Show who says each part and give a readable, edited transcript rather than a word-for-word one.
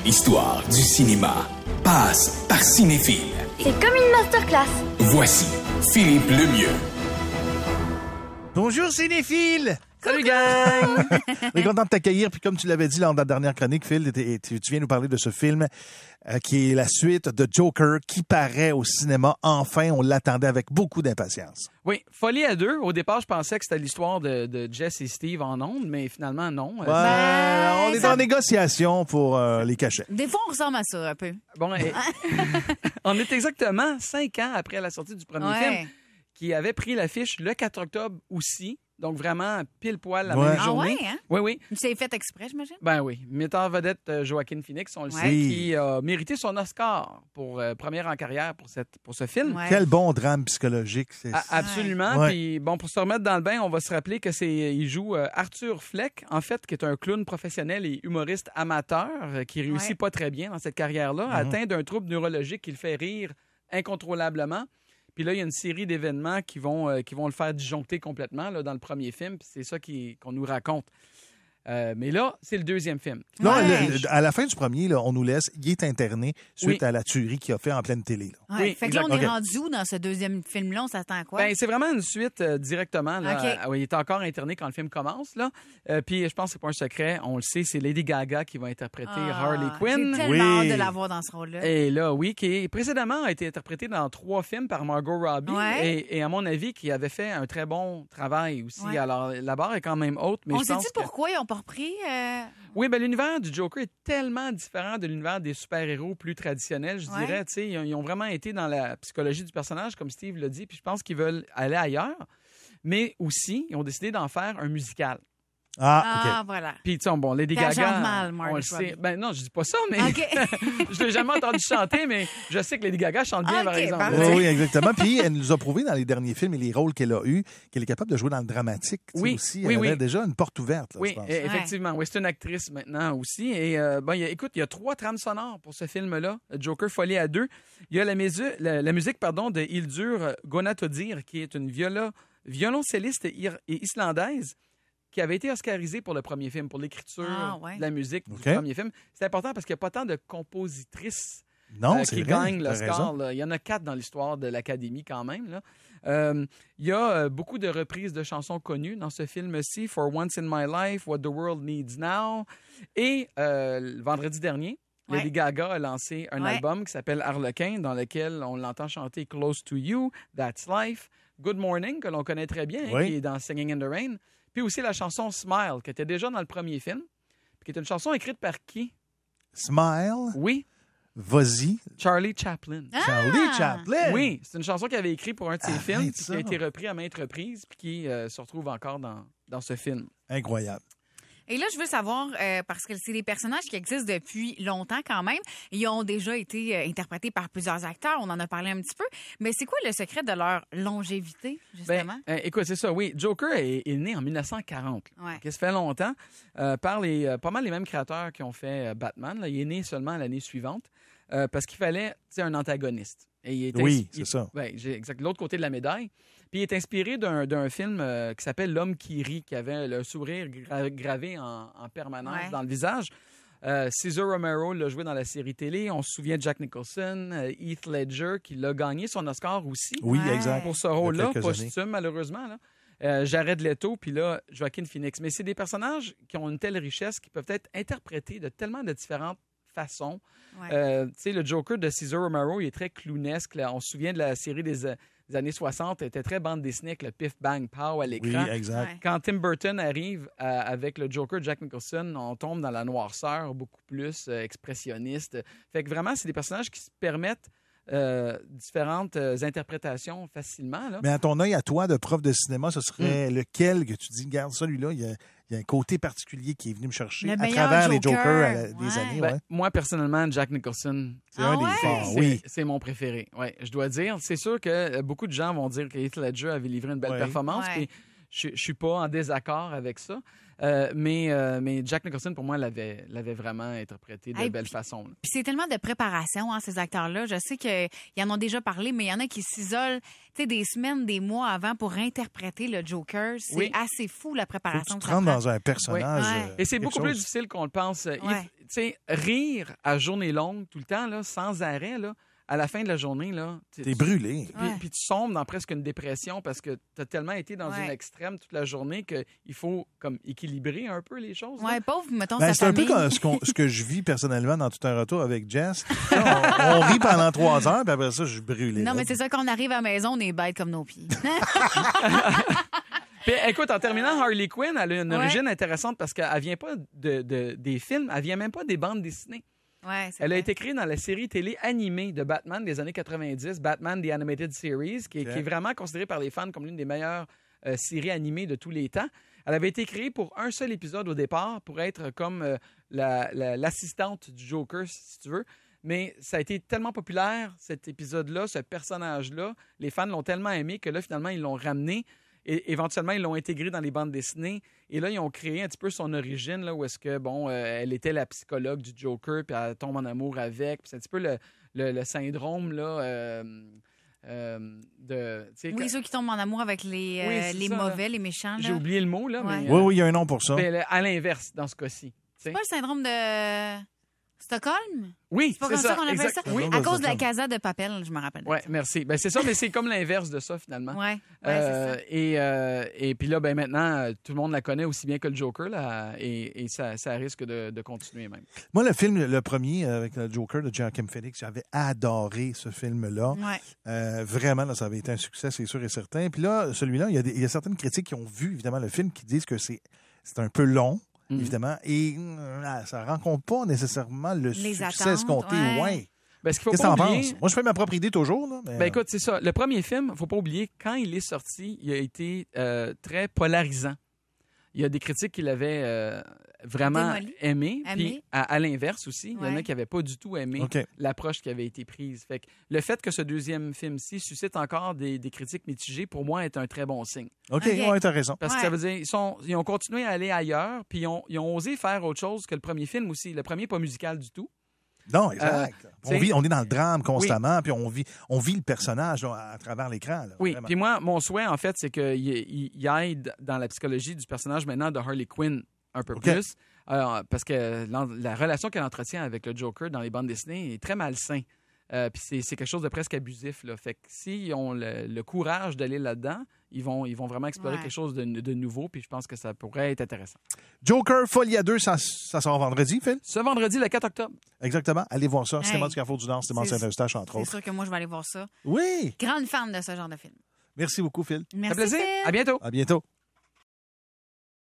Speaker 1: L'histoire du cinéma passe par Cinéphile.
Speaker 2: C'est comme une masterclass.
Speaker 1: Voici Philippe Lemieux.
Speaker 3: Bonjour cinéphile!
Speaker 4: Salut gang!
Speaker 3: On est content de t'accueillir. Puis comme tu l'avais dit dans ta dernière chronique, Phil, tu viens nous parler de ce film qui est la suite de Joker qui paraît au cinéma. Enfin, on l'attendait avec beaucoup d'impatience.
Speaker 4: Oui, Folie à deux. Au départ, je pensais que c'était l'histoire de Jess et Steve en ondes, mais finalement, non.
Speaker 3: On est en négociation pour les cachets.
Speaker 5: Des fois, on ressemble à ça un peu.
Speaker 4: Bon, on est exactement 5 ans après la sortie du premier film, qui avait pris l'affiche le 4 octobre aussi. Donc, vraiment, pile poil la même journée.
Speaker 5: Ah ouais, hein?
Speaker 4: Oui, oui.
Speaker 5: Tu l'as fait exprès, j'imagine?
Speaker 4: Ben oui. Metteur vedette Joaquin Phoenix, on le sait, qui a mérité son Oscar pour première en carrière pour ce film.
Speaker 5: Ouais.
Speaker 3: Quel bon drame psychologique.
Speaker 4: Absolument.
Speaker 3: Ouais.
Speaker 4: Puis, bon, pour se remettre dans le bain, on va se rappeler que il joue Arthur Fleck, en fait, qui est un clown professionnel et humoriste amateur qui réussit pas très bien dans cette carrière-là, atteint d'un trouble neurologique qui le fait rire incontrôlablement. Puis là, il y a une série d'événements qui vont le faire disjoncter complètement là, dans le premier film. Puis c'est ça qu'on nous raconte. Mais là, c'est le deuxième film.
Speaker 3: Là, à la fin du premier, là, on nous laisse. Il est interné suite à la tuerie qu'il a fait en pleine télé. Là.
Speaker 5: Ouais.
Speaker 4: Oui,
Speaker 5: fait que là, on est rendu où dans ce deuxième film-là? On s'attend à quoi?
Speaker 4: Ben, c'est vraiment une suite directement. Là. Il est encore interné quand le film commence. Là. Puis je pense que c'est pas un secret. On le sait, c'est Lady Gaga qui va interpréter Harley Quinn.
Speaker 5: J'ai tellement hâte de la voir dans ce rôle-là.
Speaker 4: Et là, oui, qui précédemment a été interprétée dans 3 films par Margot Robbie.
Speaker 5: Ouais.
Speaker 4: Et à mon avis, qui avait fait un très bon travail aussi.
Speaker 5: Ouais.
Speaker 4: Alors, la barre est quand même haute. Mais
Speaker 5: On
Speaker 4: je pense
Speaker 5: sait-tu pourquoi ils n'ont pas repris?
Speaker 4: Oui, ben l'univers du Joker est tellement différent de l'univers des super-héros plus traditionnels, je dirais. Tu sais, ils ont vraiment été dans la psychologie du personnage, comme Steve l'a dit, puis je pense qu'ils veulent aller ailleurs. Mais aussi, ils ont décidé d'en faire un musical.
Speaker 3: Ah, OK.
Speaker 5: Voilà.
Speaker 4: Puis, tu sais, bon, Lady
Speaker 5: Chante
Speaker 4: Gaga,
Speaker 5: mal,
Speaker 4: on
Speaker 5: Margot
Speaker 4: le sait.
Speaker 5: Robbie.
Speaker 4: Ben non, je dis pas ça, mais
Speaker 5: OK.
Speaker 4: je l'ai jamais entendu chanter, mais je sais que Lady Gaga chante bien,
Speaker 5: OK,
Speaker 4: par exemple.
Speaker 5: parfait.
Speaker 3: Oui, exactement. Puis elle nous a prouvé dans les derniers films et les rôles qu'elle a eus qu'elle est capable de jouer dans le dramatique aussi. Elle avait déjà une porte ouverte, là, je pense.
Speaker 4: Effectivement. Oui, c'est une actrice maintenant aussi. Et écoute, il y a 3 trames sonores pour ce film-là, Joker Folie à deux. Il y a la musique de Hildur Guðnadóttir, qui est une violoncelliste islandaise qui avait été oscarisée pour le premier film, pour l'écriture de la musique du premier film. C'est important parce qu'il n'y a pas tant de compositrices qui gagnent l'Oscar. Il y en a 4 dans l'histoire de l'Académie quand même. Là. Il y a beaucoup de reprises de chansons connues dans ce film-ci. For Once in My Life, What the World Needs Now. Et le vendredi dernier, Lady Gaga a lancé un album qui s'appelle Harlequin, dans lequel on l'entend chanter Close to You, That's Life, Good Morning, que l'on connaît très bien, qui est dans Singing in the Rain. Puis aussi la chanson Smile, qui était déjà dans le premier film, qui est une chanson écrite par qui?
Speaker 3: Smile?
Speaker 4: Oui.
Speaker 3: Vas-y.
Speaker 4: Charlie Chaplin.
Speaker 3: Charlie Chaplin?
Speaker 4: Oui, c'est une chanson qu'il avait écrite pour un de ses films, qui a été repris à maintes reprises, puis qui se retrouve encore dans ce film.
Speaker 3: Incroyable.
Speaker 5: Et là, je veux savoir, parce que c'est des personnages qui existent depuis longtemps quand même. Ils ont déjà été interprétés par plusieurs acteurs. On en a parlé un petit peu. Mais c'est quoi le secret de leur longévité, justement?
Speaker 4: Écoute, c'est ça, oui. Joker est né en 1940. Ça fait longtemps. Par pas mal les mêmes créateurs qui ont fait Batman. Là. Il est né seulement l'année suivante parce qu'il fallait un antagoniste. Et
Speaker 3: c'est ça.
Speaker 4: J'ai l'autre côté de la médaille. Puis il est inspiré d'un film qui s'appelle L'homme qui rit, qui avait le sourire gravé en permanence dans le visage. Cesar Romero l'a joué dans la série télé. On se souvient de Jack Nicholson, Heath Ledger, qui l'a gagné son Oscar aussi.
Speaker 3: Oui, exact.
Speaker 4: Pour ce rôle-là, posthume, malheureusement. Là. Jared Leto, puis là, Joaquin Phoenix. Mais c'est des personnages qui ont une telle richesse qui peuvent être interprétés de tellement de différentes façons. Tu sais, le Joker de Cesar Romero, il est très clownesque. Là. On se souvient de la série des années 60, elle était très bande dessinée avec le pif bang pow à l'écran.
Speaker 3: Oui, exact.
Speaker 4: Quand Tim Burton arrive avec le Joker Jack Nicholson, on tombe dans la noirceur beaucoup plus expressionniste. Fait que vraiment, c'est des personnages qui se permettent différentes interprétations facilement. Là.
Speaker 3: Mais à ton œil, à toi, de prof de cinéma, ce serait lequel que tu dis, regarde, celui-là, il y a un côté particulier qui est venu me chercher à travers les Jokers des années.
Speaker 4: Moi, personnellement, Jack Nicholson,
Speaker 3: c'est un des forts.
Speaker 4: C'est mon préféré. Ouais, je dois dire. C'est sûr que beaucoup de gens vont dire que Heath Ledger avait livré une belle performance. Puis je ne suis pas en désaccord avec ça. Mais Jack Nicholson, pour moi, l'avait vraiment interprété de belle façon.
Speaker 5: Puis c'est tellement de préparation, ces acteurs-là. Je sais qu'ils en ont déjà parlé, mais il y en a qui s'isolent des semaines, des mois avant pour interpréter le Joker. C'est assez fou, la préparation.
Speaker 3: Faut que tu te rentres dans un personnage.
Speaker 4: Et c'est beaucoup plus difficile qu'on le pense. sais, rire à journée longue, tout le temps, là, sans arrêt, là, à la fin de la journée, là...
Speaker 3: T'es brûlé.
Speaker 4: Puis tu sombres dans presque une dépression parce que tu as tellement été dans une
Speaker 5: Ouais.
Speaker 4: extrême toute la journée qu'il faut comme équilibrer un peu les choses. là.
Speaker 5: Ouais, pauvre, mettons,
Speaker 3: Ben,
Speaker 5: sa
Speaker 3: c'est un peu
Speaker 5: famille.
Speaker 3: comme ce que je vis personnellement dans Tout un retour avec Jess. On rit pendant 3 heures, puis après ça, je suis brûlé.
Speaker 5: Non,
Speaker 3: là.
Speaker 5: mais c'est ça, quand on arrive à la maison, on est bêtes comme nos pieds.
Speaker 4: Puis écoute, en terminant, Harley Quinn, elle a une
Speaker 5: Ouais.
Speaker 4: origine intéressante parce qu'elle vient pas des films, elle vient même pas des bandes dessinées.
Speaker 5: Ouais, c'est
Speaker 4: Elle a
Speaker 5: vrai.
Speaker 4: été créée dans la série télé animée de Batman des années 90, Batman The Animated Series, qui est vraiment considérée par les fans comme l'une des meilleures séries animées de tous les temps. Elle avait été créée pour un seul épisode au départ, pour être comme l'assistante du Joker, si tu veux. Mais ça a été tellement populaire, cet épisode-là, ce personnage-là. Les fans l'ont tellement aimé que là, finalement, ils l'ont ramené. Et éventuellement, ils l'ont intégré dans les bandes dessinées. Et là, ils ont créé un petit peu son origine, là, où est-ce que, bon, elle était la psychologue du Joker, puis elle tombe en amour avec. Puis c'est un petit peu le syndrome, là, de... tu sais,
Speaker 5: Oui, ceux qui tombent en amour avec
Speaker 4: Oui,
Speaker 5: les
Speaker 4: c'est ça,
Speaker 5: mauvais, les méchants.
Speaker 4: j'ai
Speaker 5: là.
Speaker 4: oublié le mot, là,
Speaker 5: Ouais.
Speaker 4: mais...
Speaker 3: Oui, il y a un nom pour ça.
Speaker 4: mais à l'inverse, dans ce cas-ci. tu sais.
Speaker 5: C'est pas le syndrome de Stockholm?
Speaker 4: Oui,
Speaker 5: C'est pas
Speaker 4: c'est
Speaker 5: comme ça qu'on appelle
Speaker 4: exact.
Speaker 5: ça?
Speaker 4: Oui.
Speaker 5: À cause de la Casa de Papel, je me rappelle.
Speaker 4: Ouais, merci. Ben, c'est ça, mais c'est comme l'inverse de ça, finalement.
Speaker 5: Ouais, c'est ça.
Speaker 4: Et puis là, ben maintenant, tout le monde la connaît aussi bien que le Joker, là, et ça risque de continuer même.
Speaker 3: Moi, le premier, avec le Joker de Joaquin Phoenix, j'avais adoré ce film-là.
Speaker 5: Ouais.
Speaker 3: Vraiment, là, ça avait été un succès, c'est sûr et certain. Puis là, celui-là, il y a certaines critiques qui ont vu, évidemment, le film, qui disent que c'est un peu long. Évidemment, et ça ne rencontre pas nécessairement le
Speaker 5: Les
Speaker 3: succès
Speaker 5: attentes,
Speaker 3: escompté.
Speaker 5: ouais.
Speaker 3: Ouais.
Speaker 4: Ben, ce qu'il faut
Speaker 3: Qu'est-ce que
Speaker 4: pas
Speaker 3: t'en
Speaker 4: oublier...
Speaker 3: penses? Moi, je fais ma propre idée toujours. Là, mais...
Speaker 4: Ben écoute, c'est ça. Le premier film, faut pas oublier, quand il est sorti, il a été très polarisant. Il y a des critiques qui l'avaient vraiment
Speaker 5: Démoli.
Speaker 4: aimé.
Speaker 5: Aimé.
Speaker 4: Puis à l'inverse aussi, il y en a
Speaker 5: Ouais.
Speaker 4: qui n'avaient pas du tout aimé
Speaker 3: OK.
Speaker 4: l'approche qui avait été prise. Fait que le fait que ce deuxième film-ci suscite encore des critiques mitigées, pour moi, est un très bon signe.
Speaker 3: OK,
Speaker 5: OK.
Speaker 3: ouais, t'as raison.
Speaker 4: Parce que
Speaker 5: Ouais.
Speaker 4: ça veut dire ils ont continué à aller ailleurs, puis ils ont osé faire autre chose que le premier film aussi. Le premier n'est pas musical du tout.
Speaker 3: Non, exact.
Speaker 4: t'sais-
Speaker 3: On est dans le drame constamment, puis on vit le personnage là, à travers l'écran. là,
Speaker 4: Oui,
Speaker 3: vraiment.
Speaker 4: puis moi, mon souhait, en fait, c'est qu'il aille dans la psychologie du personnage maintenant de Harley Quinn un peu
Speaker 3: OK.
Speaker 4: plus. Parce que la relation qu'elle entretient avec le Joker dans les bandes dessinées est très malsain. Puis c'est quelque chose de presque abusif. Là. Fait que s'ils ont le courage d'aller là-dedans, ils vont vraiment explorer
Speaker 5: Ouais.
Speaker 4: quelque chose de nouveau. Puis je pense que ça pourrait être intéressant.
Speaker 3: Joker Folie à 2, ça sort vendredi, Phil?
Speaker 4: Ce vendredi, le 4 octobre.
Speaker 3: Exactement. Allez voir ça.
Speaker 5: Hey.
Speaker 3: Cinéma du Carrefour du Nord, Cinéma
Speaker 5: C'est-
Speaker 3: Saint-Eustache, entre
Speaker 5: C'est
Speaker 3: autres.
Speaker 5: sûr que moi, je vais aller voir ça.
Speaker 3: Oui.
Speaker 5: Grande fan de ce genre de film.
Speaker 3: Merci beaucoup, Phil.
Speaker 4: Ça fait
Speaker 5: Merci,
Speaker 4: plaisir.
Speaker 5: Phil.
Speaker 4: À bientôt.
Speaker 3: À bientôt.